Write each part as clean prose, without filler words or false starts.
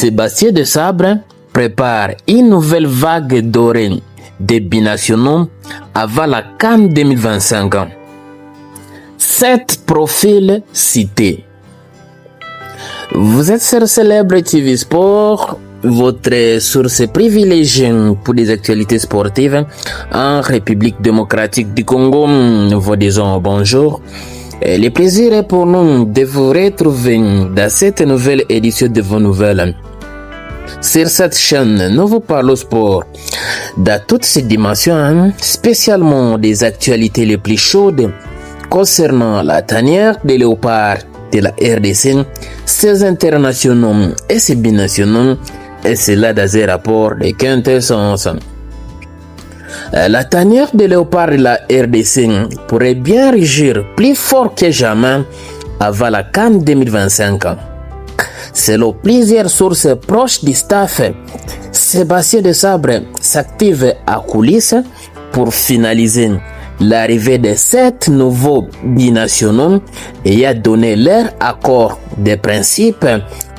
Sébastien Desabre prépare une nouvelle vague dorée des binationaux avant la CAN 2025. 7 profils cités. Vous êtes sur Célèbre TV Sport, votre source privilégiée pour des actualités sportives en République démocratique du Congo. Vous disons bonjour. Le plaisir est pour nous de vous retrouver dans cette nouvelle édition de vos nouvelles. Sur cette chaîne, nous vous parlons sport dans toutes ses dimensions, spécialement des actualités les plus chaudes concernant la tanière des léopards de la RDC, ses internationaux et ses binationaux, et cela dans un rapport de quintessence. La tanière des léopards de la RDC pourrait bien rugir plus fort que jamais avant la CAN 2025. Selon plusieurs sources proches du staff, Sébastien Desabre s'active à coulisses pour finaliser l'arrivée de 7 nouveaux binationaux et a donné leur accord de principe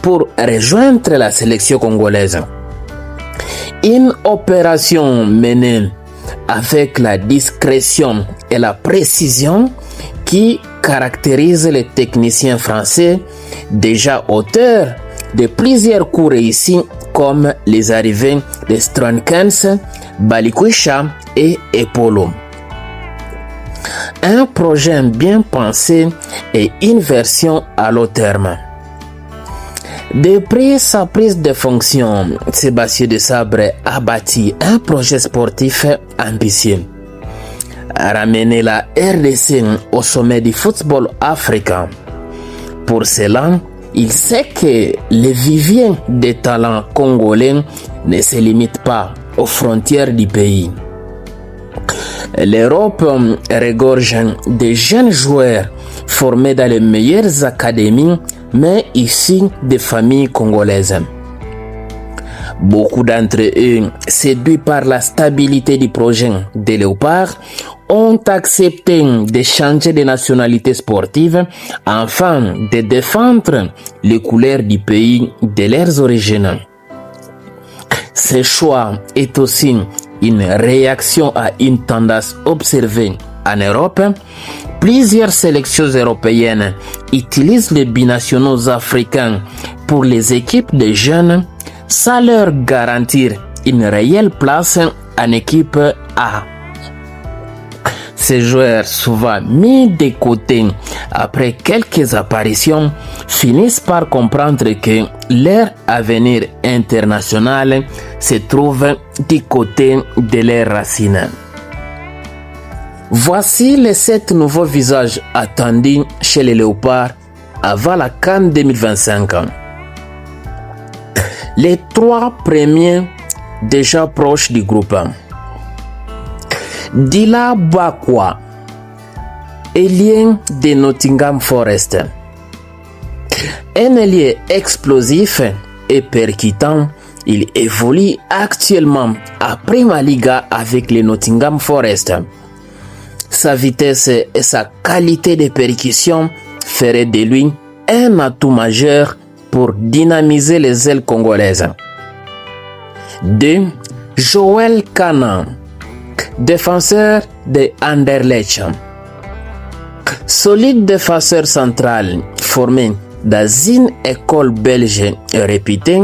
pour rejoindre la sélection congolaise. Une opération menée avec la discrétion et la précision qui caractérise les techniciens français déjà auteurs de plusieurs coups réussis comme les arrivées de Stronkens, Balikwisha et Epolo. Un projet bien pensé et une version à long terme. Depuis sa prise de fonction, Sébastien Desabre a bâti un projet sportif ambitieux. Ramener la RDC au sommet du football africain. Pour cela, il sait que le vivier des talents congolais ne se limite pas aux frontières du pays. L'Europe regorge de jeunes joueurs formés dans les meilleures académies, mais issus des familles congolaises. Beaucoup d'entre eux, séduits par la stabilité du projet des Léopards, ont accepté de changer de nationalité sportive afin de défendre les couleurs du pays de leurs origines. Ce choix est aussi une réaction à une tendance observée en Europe. Plusieurs sélections européennes utilisent les binationaux africains pour les équipes de jeunes sans leur garantir une réelle place en équipe A. Ces joueurs, souvent mis de côté après quelques apparitions, finissent par comprendre que leur avenir international se trouve du côté de leurs racines. Voici les 7 nouveaux visages attendus chez les Léopards avant la CAN 2025. Les 3 premiers déjà proches du groupe. Dila Bakwa, ailier de Nottingham Forest. Un ailier explosif et percutant, il évolue actuellement à Prima Liga avec les Nottingham Forest. Sa vitesse et sa qualité de percussion feraient de lui un atout majeur pour dynamiser les ailes congolaises. 2. Joël Kana, défenseur de Anderlecht. Solide défenseur central formé dans une école belge réputée,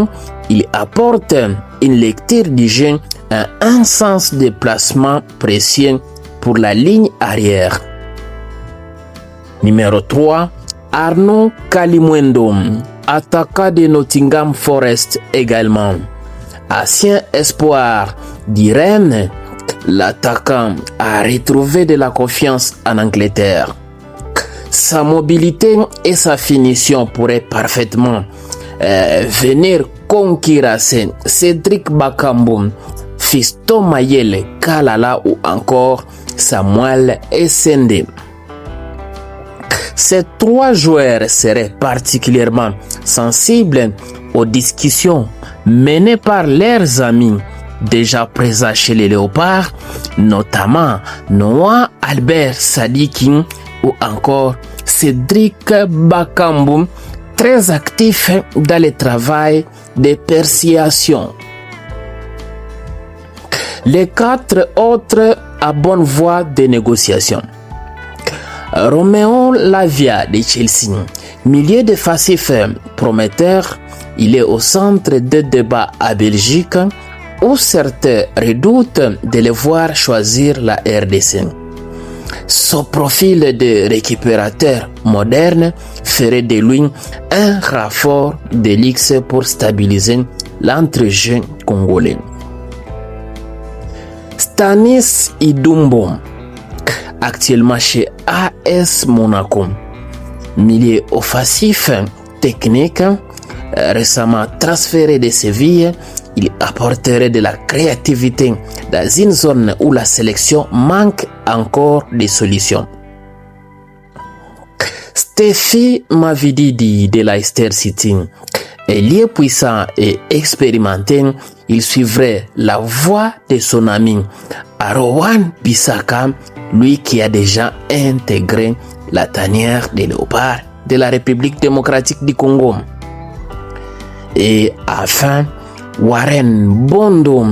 il apporte une lecture du jeu et un sens de placement précieux pour la ligne arrière. Numéro 3. Arnaud Kalimwendo, attaquant de Nottingham Forest également. Ancien espoir du Rennes, l'attaquant a retrouvé de la confiance en Angleterre. Sa mobilité et sa finition pourraient parfaitement venir concurrencer Cédric Bakambu, Fiston Mayele Kalala ou encore Samuel Essende. Ces 3 joueurs seraient particulièrement sensibles aux discussions menées par leurs amis déjà présents chez les Léopards, notamment Noah Albert Sadiki ou encore Cédric Bakambu, très actif dans le travail de persuasion. Les 4 autres à bonne voie de négociation. Romeo Lavia de Chelsea, milieu défensif prometteur, il est au centre de débats à Belgique où certains redoutent de le voir choisir la RDC. Son profil de récupérateur moderne ferait de lui un renfort d'élix pour stabiliser l'entrejeu congolais. Stanis Idumbo, actuellement chez AS Monaco, milieu offensif technique, récemment transféré de Séville, il apporterait de la créativité dans une zone où la sélection manque encore de solutions. Steffi Mavididi de Leicester City, ailier puissant et expérimenté, il suivrait la voie de son ami Arowan Bissaka, lui qui a déjà intégré la tanière des léopards de la République démocratique du Congo. Et enfin, Warren Bondo,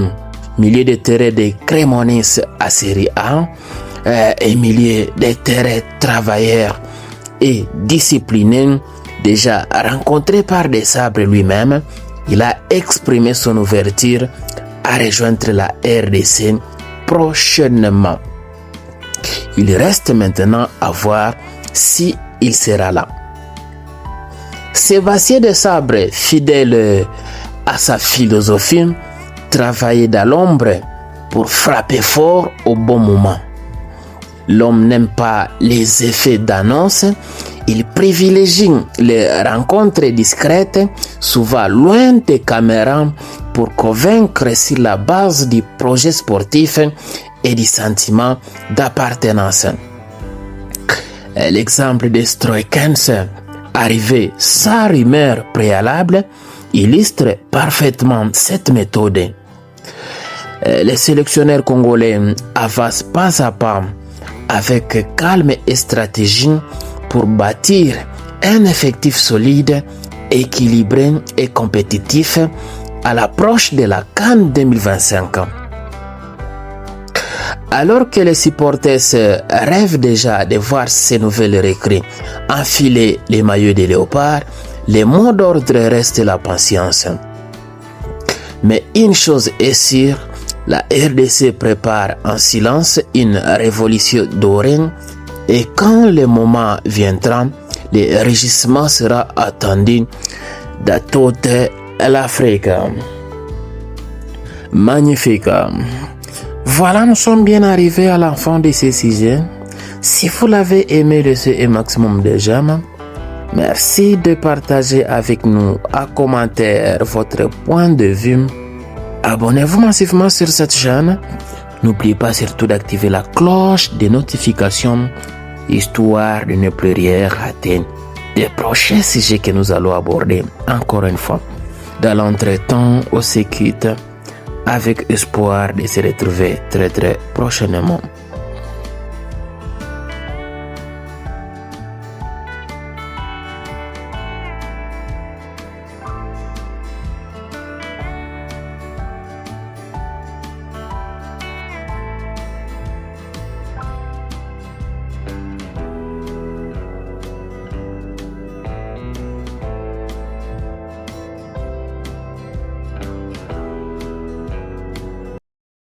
milieu de terrain de Cremonese à Série A, et milieu de terrain travailleur et discipliné, déjà rencontré par des sabres lui-même, il a exprimé son ouverture à rejoindre la RDC prochainement. Il reste maintenant à voir si il sera là. Sébastien Desabre, fidèle à sa philosophie, travaillait dans l'ombre pour frapper fort au bon moment. L'homme n'aime pas les effets d'annonce, il privilégie les rencontres discrètes, souvent loin des caméras, pour convaincre sur la base du projet sportif et du sentiment d'appartenance. L'exemple de Stroikens, arrivé sans rumeur préalable, illustre parfaitement cette méthode. Les sélectionneurs congolais avancent pas à pas avec calme et stratégie pour bâtir un effectif solide, équilibré et compétitif à l'approche de la CAN 2025. Alors que les supporters rêvent déjà de voir ces nouvelles recrues enfiler les maillots des léopards, le mot d'ordre reste la patience. Mais une chose est sûre, la RDC prépare en silence une révolution dorée et quand le moment viendra, le rugissement sera attendu dans toute l'Afrique. Magnifique. Voilà, nous sommes bien arrivés à la fin de ce sujet. Si vous l'avez aimé, laissez un maximum de j'aime. Merci de partager avec nous en commentaire votre point de vue. Abonnez-vous massivement sur cette chaîne. N'oubliez pas surtout d'activer la cloche des notifications, histoire de ne plus rien rater des prochains sujets que nous allons aborder encore une fois. Dans l'entretemps, on se quitte avec espoir de se retrouver très prochainement.